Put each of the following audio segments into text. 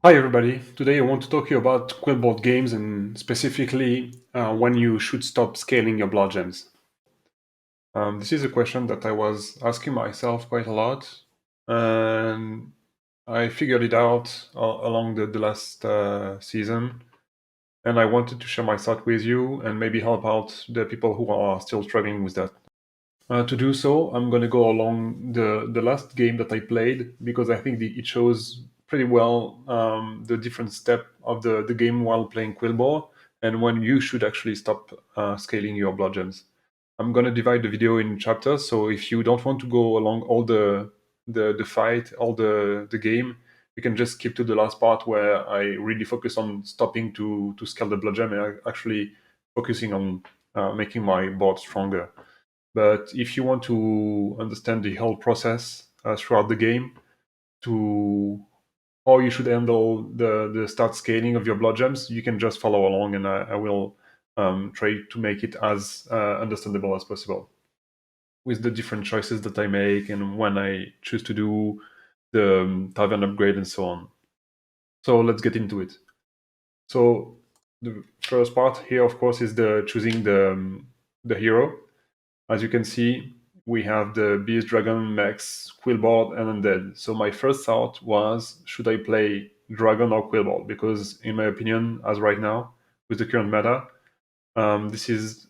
Hi everybody, today I want to talk to you about Quillboar games and specifically when you should stop scaling your bloodgems. This is a question that I was asking myself quite a lot, and I figured it out along the last season, and I wanted to share my thought with you and maybe help out the people who are still struggling with that. To do so, I'm going to go along the last game that I played because I think it shows pretty well the different step of the game while playing Quillboar and when you should actually stop scaling your blood gems. I'm going to divide the video in chapters, so if you don't want to go along all the fight, all the game, you can just skip to the last part where I really focus on stopping to scale the blood gem and actually focusing on making my board stronger. But if you want to understand the whole process throughout the game, to how you should handle the start scaling of your blood gems, you can just follow along, and I will try to make it as understandable as possible with the different choices that I make and when I choose to do the tavern upgrade and so on. So let's get into it. So the first part here, of course, is the choosing the hero. As you can see, we have the Beast, Dragon, Max, Quillboard, and Undead. So my first thought was, should I play Dragon or Quillboard? Because in my opinion, as right now, with the current meta, this is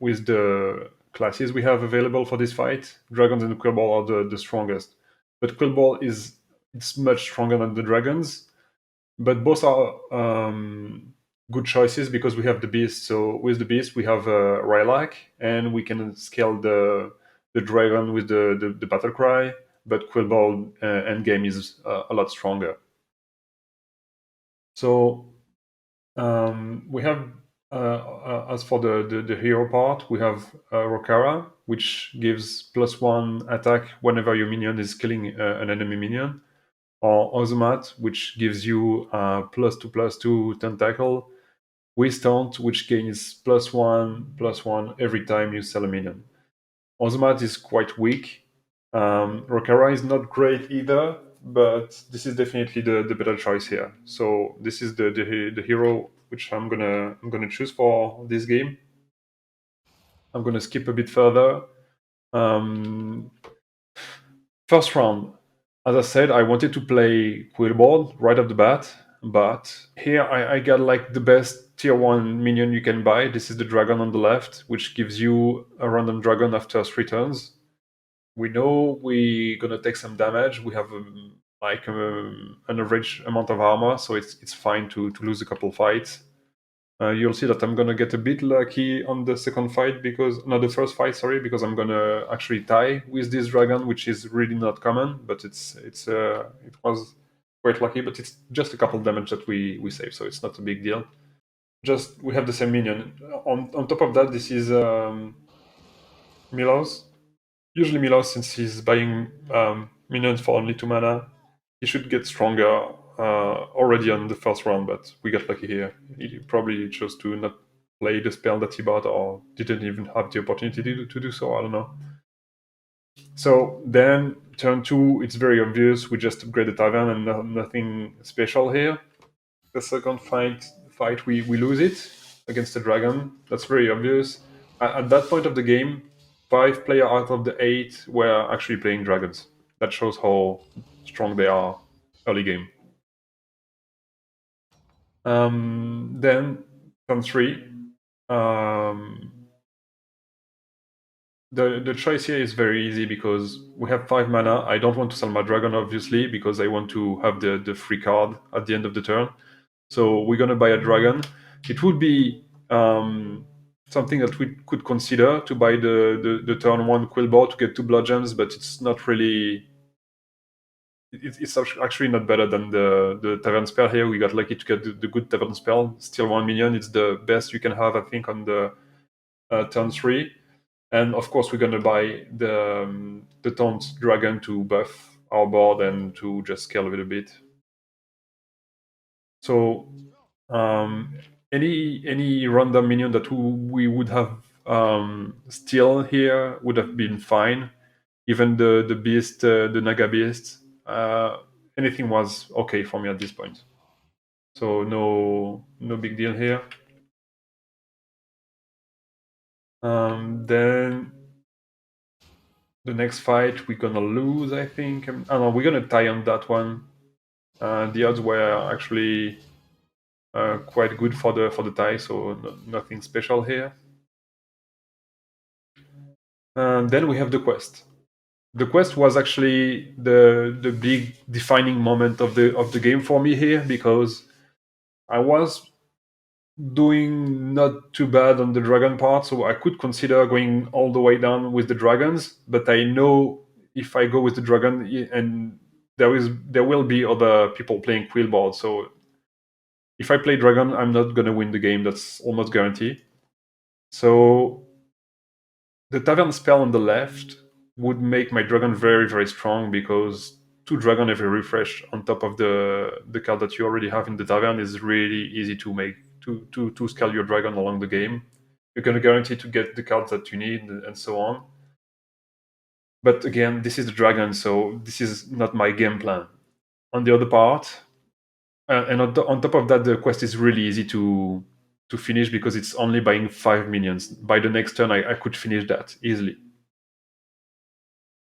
with the classes we have available for this fight, Dragons and Quillboard are the strongest. But Quillboard it's much stronger than the Dragons, but both are good choices because we have the beast. So with the beast, we have Rylak, and we can scale the dragon with the battle cry. But Quillball endgame is a lot stronger. So we have as for the hero part, we have Rokara, which gives +1 attack whenever your minion is killing an enemy minion, or Ozumat, which gives you +2/+2 tentacle with taunt, which gains +1/+1 every time you sell a minion. Ozumat is quite weak. Rokara is not great either, but this is definitely the better choice here. So this is the hero which I'm gonna choose for this game. I'm gonna skip a bit further. Um, First round, as I said, I wanted to play Quillboard right off the bat, but here I got like the best tier 1 minion you can buy. This is the dragon on the left, which gives you a random dragon after 3 turns. We know we're gonna take some damage. We have an average amount of armor, so it's fine to lose a couple fights. You'll see that I'm gonna get a bit lucky on the second fight because not the first fight, sorry, because I'm gonna actually tie with this dragon, which is really not common, but it was quite lucky, but it's just a couple damage that we save, so it's not a big deal. Just we have the same minion. On top of that, this is Milos. Usually Milos, since he's buying minions for only 2 mana, he should get stronger already on the first round, but we got lucky here. He probably chose to not play the spell that he bought or didn't even have the opportunity to do so, I don't know. So then, turn 2, it's very obvious, we just upgrade the Tavern and nothing special here. The second fight we lose it against the dragon, that's very obvious. At that point of the game, 5 players out of the 8 were actually playing dragons. That shows how strong they are early game. Then turn 3. Um, the choice here is very easy because we have 5 mana. I don't want to sell my dragon, obviously, because I want to have the free card at the end of the turn. So we're going to buy a dragon. It would be something that we could consider to buy the turn 1 Quillboar to get 2 bloodgems, but it's not really... It's actually not better than the Tavern spell here. We got lucky to get the good Tavern spell. Still 1 minion. It's the best you can have, I think, on the turn 3. And of course, we're going to buy the Taunt Dragon to buff our board and to just scale a little bit. So any random minion that we would have still here would have been fine. Even the beast, the Naga beast. anything was okay for me at this point. So no big deal here. Then the next fight we're gonna lose, I think. Oh no, we're gonna tie on that one. The odds were actually quite good for the tie, so nothing special here. And then we have the quest. The quest was actually the big defining moment of the game for me here, because I was doing not too bad on the dragon part, so I could consider going all the way down with the dragons. But I know if I go with the dragon, and there will be other people playing Quillboar, so if I play dragon, I'm not gonna win the game. That's almost guaranteed. So the tavern spell on the left would make my dragon very very strong, because two dragon every refresh on top of the card that you already have in the tavern is really easy to make to scale your dragon along the game. You're gonna guarantee to get the cards that you need and so on. But again, this is the dragon, so this is not my game plan. On the other part, and on top of that, the quest is really easy to finish, because it's only buying 5 minions. By the next turn, I could finish that easily.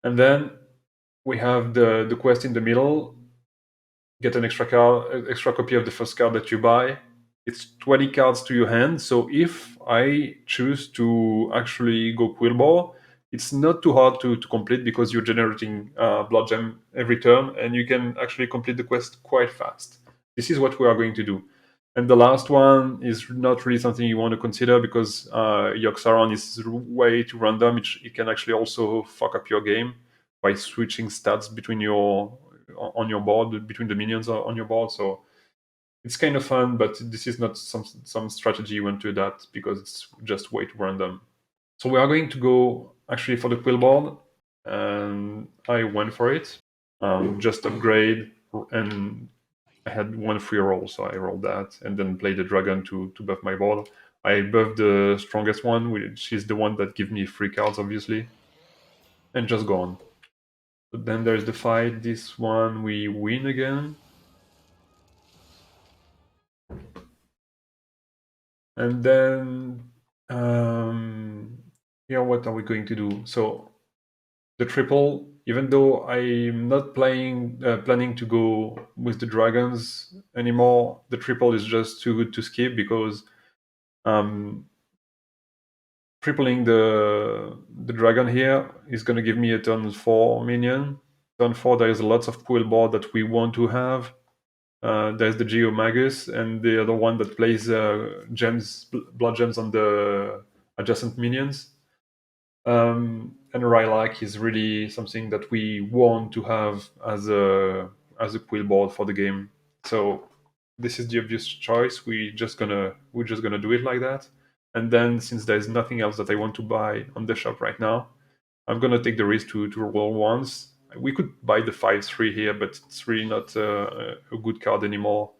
And then we have the quest in the middle. Get an extra copy of the first card that you buy. It's 20 cards to your hand. So if I choose to actually go Quillboar, it's not too hard to complete, because you're generating blood gem every turn, and you can actually complete the quest quite fast. This is what we are going to do. And the last one is not really something you want to consider, because Yogg-Saron is way too random. It can actually also fuck up your game by switching stats between on your board, between the minions on your board. So it's kind of fun, but this is not some strategy you want to adapt, because it's just way too random. So we are going to go actually for the Quillboard, and I went for it. Just upgrade, and I had one free roll, so I rolled that, and then played the dragon to buff my board. I buffed the strongest one, which is the one that gives me free cards, obviously, and just go on. But then there's the fight. This one we win again. And then here, what are we going to do? So the triple, even though I'm not planning to go with the dragons anymore, the triple is just too good to skip, because tripling the dragon here is going to give me a turn 4 minion. Turn 4, there is lots of Quillboar that we want to have. There's the Geomagus, and the other one that plays blood gems on the adjacent minions. And Rylak is really something that we want to have as a Quillboar for the game. So this is the obvious choice. We're just gonna do it like that. And then, since there's nothing else that I want to buy on the shop right now, I'm gonna take the risk to roll once. We could buy the 5/3 here, but it's really not a good card anymore.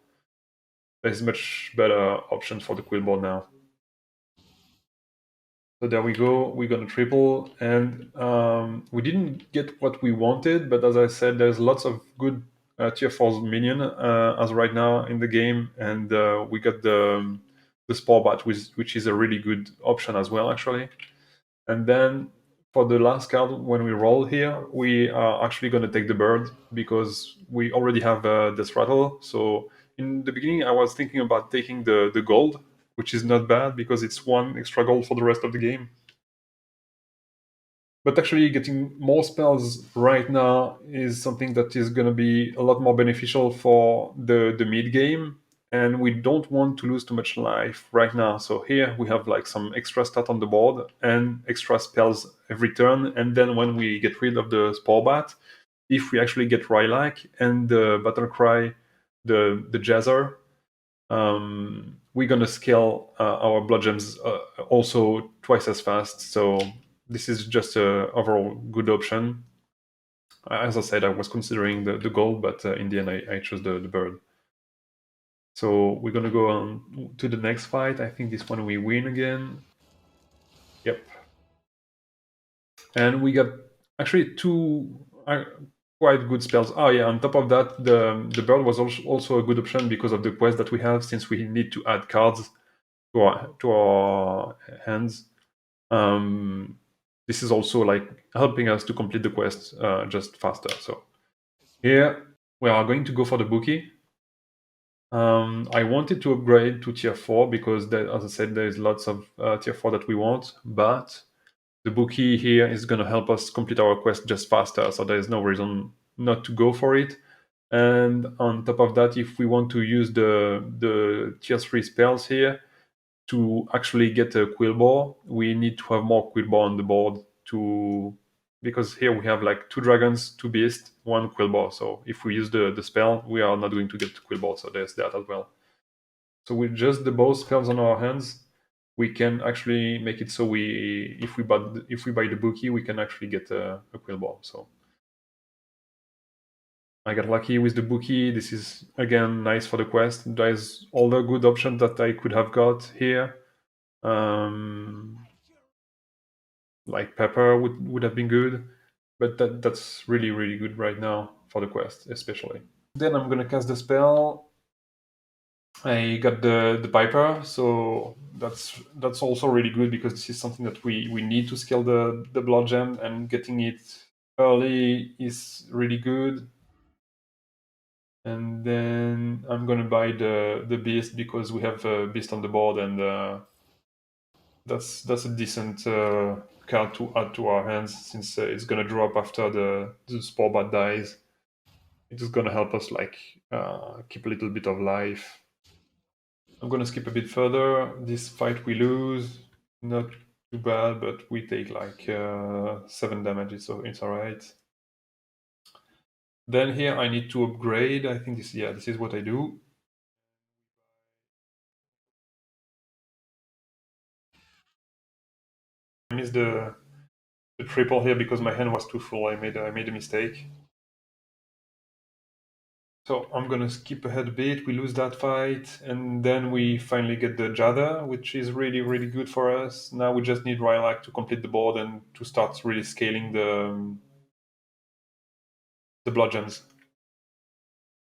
There's much better options for the Quillboard now. So there we go. We're gonna triple, and we didn't get what we wanted, but as I said, there's lots of good tier 4 minion as right now in the game, and we got the Spore Bat, which is a really good option as well, actually. And then for the last card, when we roll here, we are actually going to take the bird, because we already have this rattle. So in the beginning, I was thinking about taking the gold, which is not bad, because it's one extra gold for the rest of the game. But actually getting more spells right now is something that is going to be a lot more beneficial for the mid game, and we don't want to lose too much life right now. So here we have like some extra stat on the board and extra spells every turn, and then when we get rid of the Spore Bat, if we actually get Rylak and the Battle Cry, the Jazzer, we're gonna scale our bloogems also twice as fast. So this is just a overall good option. As I said, I was considering the gold, but in the end, I chose the bird. So we're gonna go on to the next fight. I think this one we win again. Yep. And we got actually two quite good spells. Oh yeah, on top of that, the bird was also a good option because of the quest that we have, since we need to add cards to our hands. This is also like helping us to complete the quest just faster. So here we are going to go for the bookie. I wanted to upgrade to tier 4 because, as I said, there's lots of tier 4 that we want, but the bookie here is going to help us complete our quest just faster, so there's no reason not to go for it. And on top of that, if we want to use the tier 3 spells here to actually get a Quillboar, we need to have more Quillboar on the board because here we have like 2 dragons, 2 beasts, 1 Quillboar. So if we use the spell, we are not going to get Quillboar, so there's that as well. So with just the both spells on our hands, we can actually make it so if we buy the bookie, we can actually get a Quillboar. So I got lucky with the bookie. This is again nice for the quest. There's all the good options that I could have got here. Like pepper would have been good, but that's really good right now for the quest, especially. Then I'm gonna cast the spell. I got the Piper, so that's also really good because this is something that we need to scale the blood gem, and getting it early is really good. And then I'm gonna buy the beast because we have a beast on the board, and that's a decent card to add to our hands, since it's gonna drop after the spore bat dies. It is gonna help us like keep a little bit of life. I'm gonna skip a bit further. This fight we lose, not too bad, but we take like 7 damage, so it's alright. Then here I need to upgrade. I think this is what I do. I missed the triple here because my hand was too full. I made a mistake. So I'm gonna skip ahead a bit. We lose that fight, and then we finally get the Jada, which is really good for us. Now we just need Rylak to complete the board and to start really scaling the bloodgems.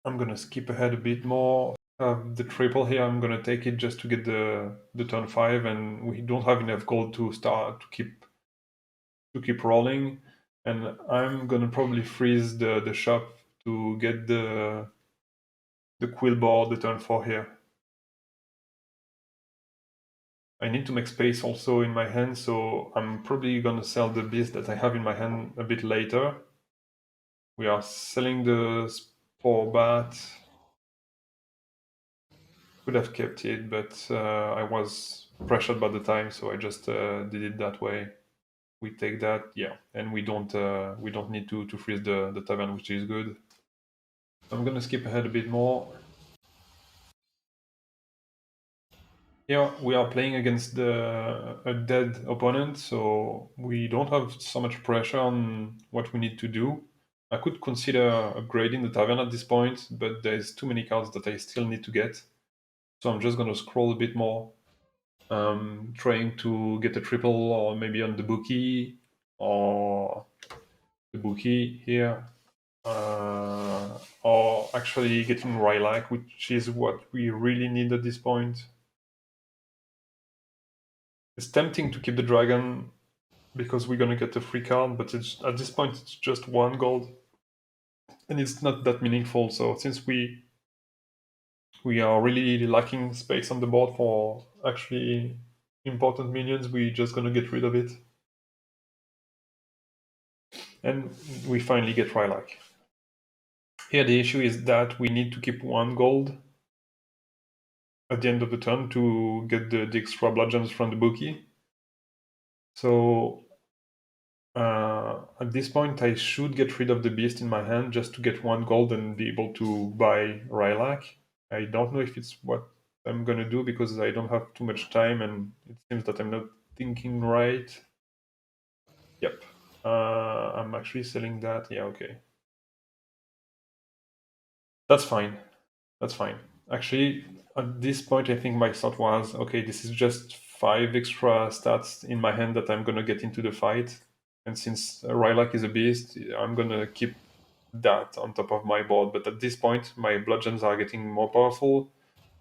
I'm gonna skip ahead a bit more. The triple here, I'm gonna take it just to get the turn 5, and we don't have enough gold to start to keep rolling. And I'm gonna probably freeze the shop to get the Quillboar the turn 4 here. I need to make space also in my hand, so I'm probably gonna sell the beast that I have in my hand a bit later. We are selling the spore bat. Could have kept it, but I was pressured by the time, so I just did it that way. We take that, yeah, and we don't need to freeze the tavern, which is good. I'm gonna skip ahead a bit more. Here we are playing against a dead opponent, so we don't have so much pressure on what we need to do. I could consider upgrading the tavern at this point, but there's too many cards that I still need to get. So I'm just gonna scroll a bit more, trying to get a triple, or maybe on the bookie, or the bookie here. Or actually getting Rylak, which is what we really need at this point. It's tempting to keep the dragon because we're gonna get a free card, but at this point it's just 1 gold, and it's not that meaningful. So since we are really lacking space on the board for actually important minions, we're just gonna get rid of it. And we finally get Rylak. Here the issue is that we need to keep 1 gold at the end of the turn to get the extra bloodgems from the bookie. So at this point, I should get rid of the beast in my hand just to get 1 gold and be able to buy Rylak. I don't know if it's what I'm gonna do because I don't have too much time, and it seems that I'm not thinking right. Yep. I'm actually selling that. Yeah, okay. That's fine. That's fine. Actually, at this point, I think my thought was, okay, this is just 5 extra stats in my hand that I'm gonna get into the fight. And since Rylak is a beast, I'm gonna keep that on top of my board. But at this point, my bludgeons are getting more powerful.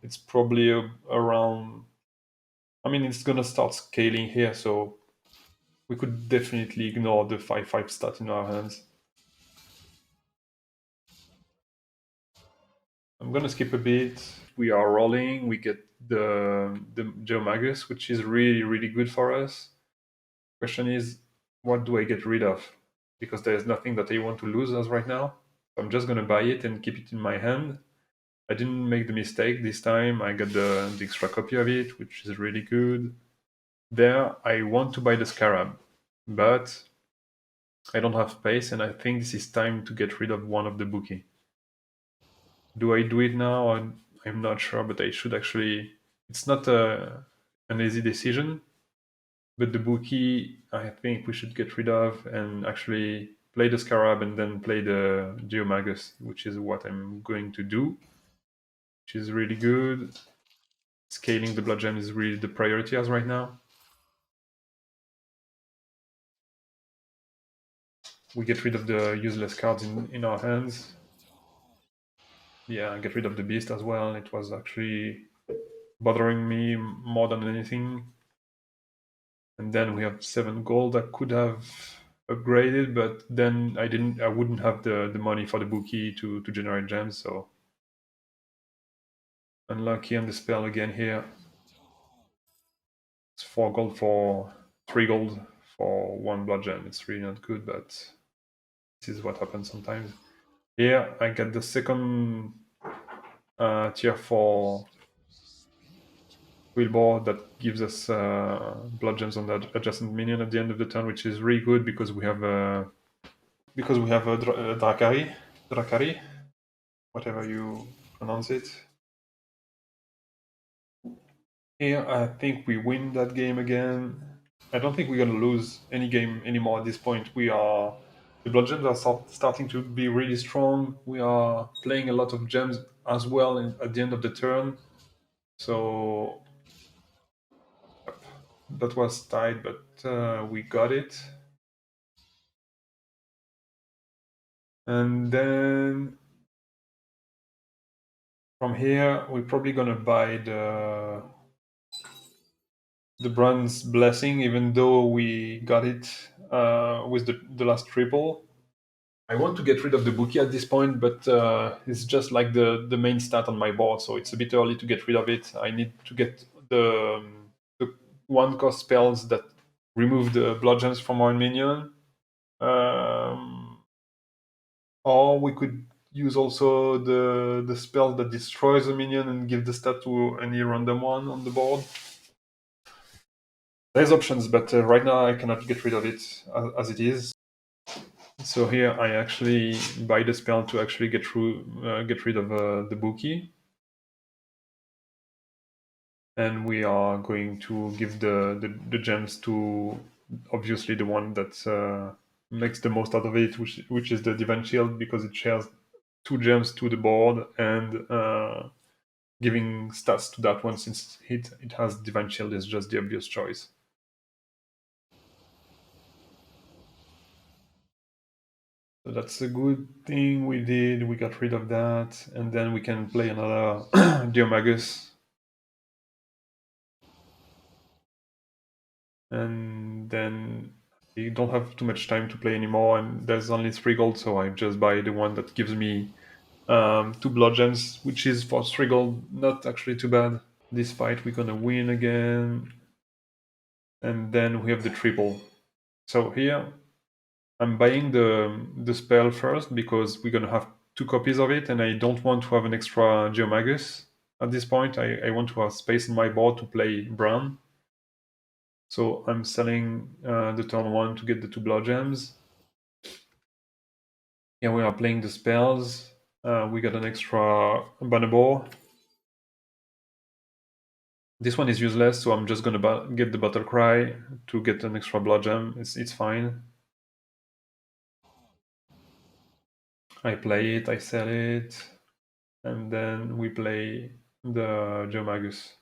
It's probably around. I mean, it's gonna start scaling here, so we could definitely ignore the 5/5 stat in our hands. I'm gonna skip a bit. We are rolling. We get the Geomagus, which is really good for us. Question is, what do I get rid of? Because there's nothing that I want to lose as right now. I'm just gonna buy it and keep it in my hand. I didn't make the mistake this time. I got the extra copy of it, which is really good. There, I want to buy the Scarab, but I don't have space, and I think this is time to get rid of one of the bookie. Do I do it now? I'm not sure, but I should actually. It's not an easy decision, but the bookie, I think we should get rid of and actually play the Scarab and then play the Geomagus, which is what I'm going to do, which is really good. Scaling the blood gem is really the priority as right now. We get rid of the useless cards in our hands. Yeah, get rid of the beast as well. It was actually bothering me more than anything. And then we have 7 gold. I could have upgraded, but then I wouldn't have the money for the bookie to generate gems, so unlucky on the spell again here. It's 4 gold for 3 gold for 1 blood gem. It's really not good, but this is what happens sometimes. Here I get the second tier 4 Quillboar that gives us blood gems on that adjacent minion at the end of the turn, which is really good because we have a Drakari, whatever you pronounce it. Here, I think we win that game again. I don't think we're gonna lose any game anymore at this point. The blood gems are starting to be really strong. We are playing a lot of gems as well at the end of the turn. So that was tight, but we got it. And then from here, we're probably gonna buy the bronze blessing, even though we got it with the last triple. I want to get rid of the bookie at this point, but it's just like the main stat on my board, so it's a bit early to get rid of it. I need to get the 1-cost spells that remove the blood gems from our minion. Or we could use also the spell that destroys the minion and give the stat to any random one on the board. There's options, but right now I cannot get rid of it as it is. So here I actually buy the spell to actually get rid of the bookie. And we are going to give the gems to obviously the one that makes the most out of it, which is the Divine Shield, because it shares 2 gems to the board and giving stats to that one, since it has Divine Shield, is just the obvious choice. So that's a good thing we did. We got rid of that, and then we can play another Geomagus. And then you don't have too much time to play anymore, and there's only 3 gold, so I just buy the one that gives me 2 blood gems, which is for 3 gold, not actually too bad. This fight we're gonna win again. And then we have the triple. So here I'm buying the spell first because we're gonna have 2 copies of it, and I don't want to have an extra Geomagus at this point. I want to have space in my board to play Brown. So I'm selling the turn 1 to get the 2 blood gems. Here we are playing the spells. We got an extra Bannerboar. This one is useless, so I'm just gonna get the Battle Cry to get an extra blood gem. It's fine. I play it, I sell it, and then we play the Geomagus.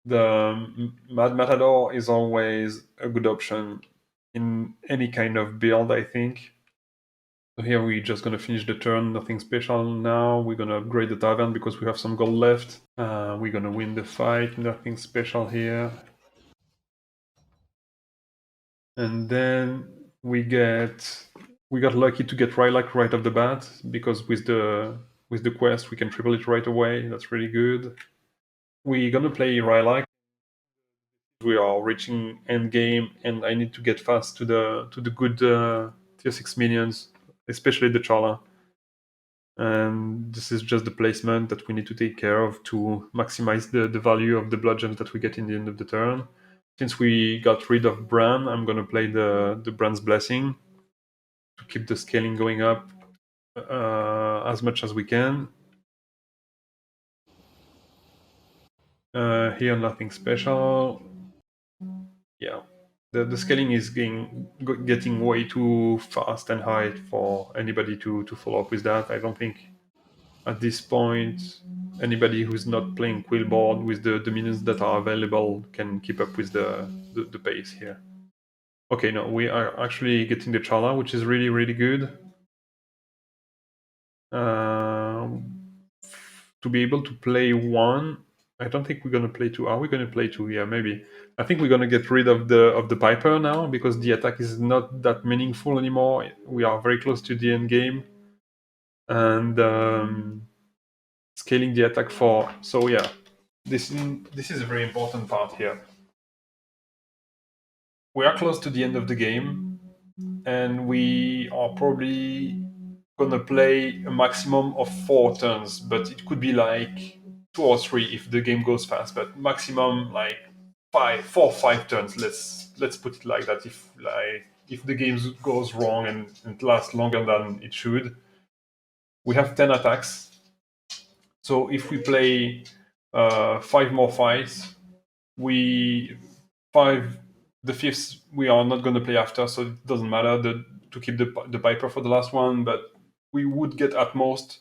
The Mad Matador is always a good option in any kind of build, I think. So here we're just gonna finish the turn, nothing special now. We're gonna upgrade the tavern because we have some gold left. We're gonna win the fight, nothing special here. And then we got lucky to get Rylac right off the bat because with the quest we can triple it right away. That's really good. We're gonna play Rylac. We are reaching end game, and I need to get fast to the good tier 6 minions, especially the Charla. And this is just the placement that we need to take care of to maximize the value of the bloodgems that we get in the end of the turn. Since we got rid of Bran, I'm gonna play the Bran's Blessing to keep the scaling going up as much as we can. Here, nothing special. Yeah, the scaling is getting way too fast and high for anybody to follow up with that. I don't think at this point anybody who's not playing Quillboar with the minions that are available can keep up with the pace here. Okay, no, we are actually getting the Chala, which is really, really good. To be able to play one, I don't think we're gonna play two. Are we gonna play two? Yeah, maybe. I think we're gonna get rid of the Piper now because the attack is not that meaningful anymore. We are very close to the end game, and scaling the attack for. So yeah, this is a very important part here. We are close to the end of the game, and we are probably gonna play a maximum of 4 turns, but it could be like 2 or 3 if the game goes fast, but maximum like 5 turns. Let's put it like that. If the game goes wrong and lasts longer than it should, we have 10 attacks. So if we play 5 more fights, we five the fifth we are not going to play after, so it doesn't matter to keep the Piper for the last one, but we would get at most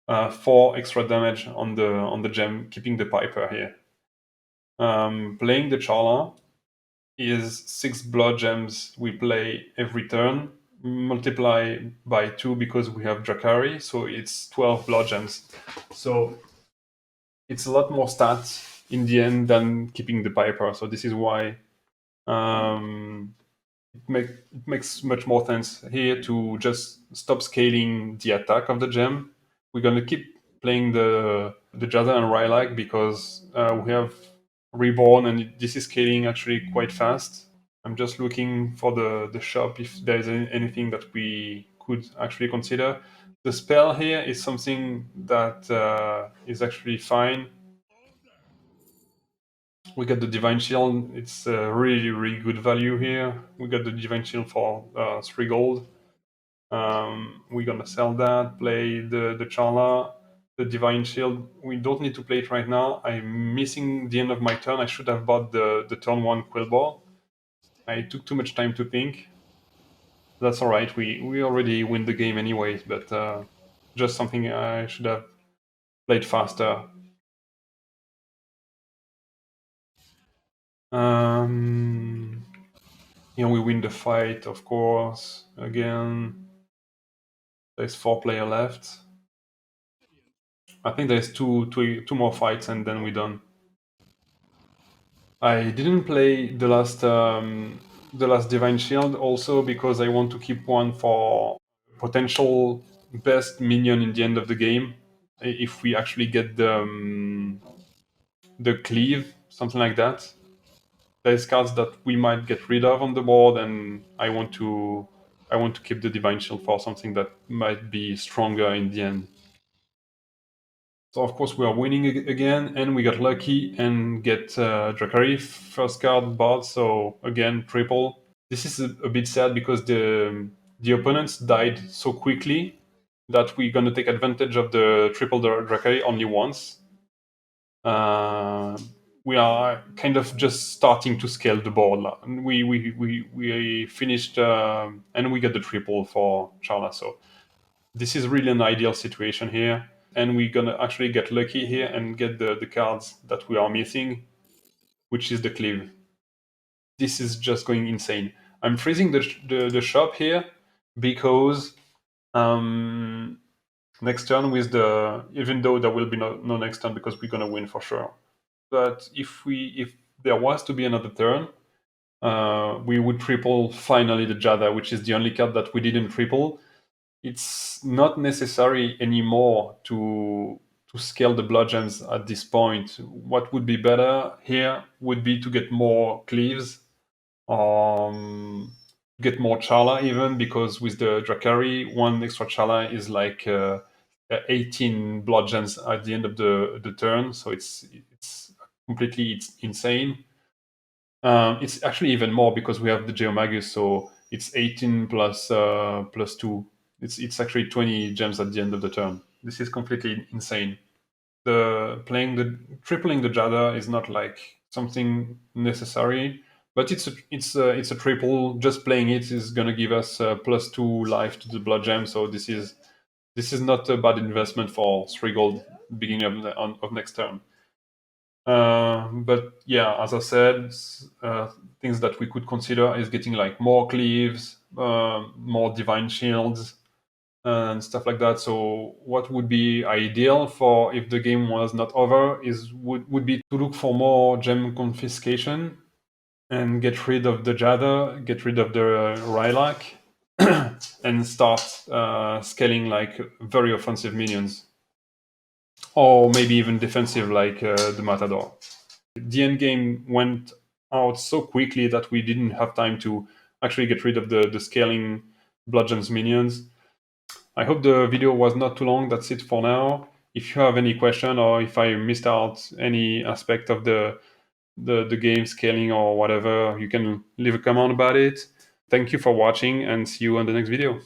4 extra damage on the gem, keeping the Piper here. Playing the Charla is 6 blood gems we play every turn, multiply by 2 because we have Drakari, so it's 12 blood gems. So it's a lot more stats in the end than keeping the Piper. So this is why it makes much more sense here to just stop scaling the attack of the gem. We're gonna keep playing the Jada and Rylac because we have Reborn and this is scaling actually quite fast. I'm just looking for the shop if there's anything that we could actually consider. The spell here is something that is actually fine. We got the Divine Shield. It's really, really good value here. We got the Divine Shield for 3 gold. We're gonna sell that, play the Charla, the Divine Shield. We don't need to play it right now. I'm missing the end of my turn. I should have bought the turn 1 Quillboar. I took too much time to think. That's alright, we already win the game anyways, but just something I should have played faster. Yeah, we win the fight, of course. Again, there's 4 players left. I think there's two more fights and then we're done. I didn't play the last Divine Shield also because I want to keep one for potential best minion in the end of the game. If we actually get the cleave, something like that. There's cards that we might get rid of on the board, and I want to keep the Divine Shield for something that might be stronger in the end. So of course we are winning again, and we got lucky and get Drakari first card bought. So again triple. This is a bit sad because the opponents died so quickly that we're gonna take advantage of the triple Drakari only once. We are kind of just starting to scale the board. We finished and we get the triple for Charla. So this is really an ideal situation here, and we're gonna actually get lucky here and get the cards that we are missing, which is the cleave. This is just going insane. I'm freezing the shop here because Um, Next turn with the, even though there will be no next turn because we're gonna win for sure. But if there was to be another turn, we would triple finally the Jada, which is the only card that we didn't triple. It's not necessary anymore to scale the bloodgems at this point. What would be better here would be to get more cleaves, get more Chala even, because with the Drakari, one extra Chala is like 18 bloodgems at the end of the turn, so it's completely insane. It's actually even more because we have the Geomagus, so it's 18 plus 2. It's actually 20 gems at the end of the turn. This is completely insane. The tripling the Jada is not like something necessary, but it's a triple. Just playing it is gonna give us plus 2 life to the blood gem. So this is not a bad investment for 3 gold beginning of next turn. But yeah, as I said, things that we could consider is getting like more cleaves, more divine shields, and stuff like that. So what would be ideal for if the game was not over is would be to look for more gem confiscation and get rid of the Jada, get rid of the Rylak, and start scaling like very offensive minions, or maybe even defensive like the Matador. The end game went out so quickly that we didn't have time to actually get rid of the scaling bludgeons minions. I hope the video was not too long. That's it for now. If you have any question or if I missed out any aspect of the game scaling or whatever, you can leave a comment about it. Thank you for watching and see you on the next video.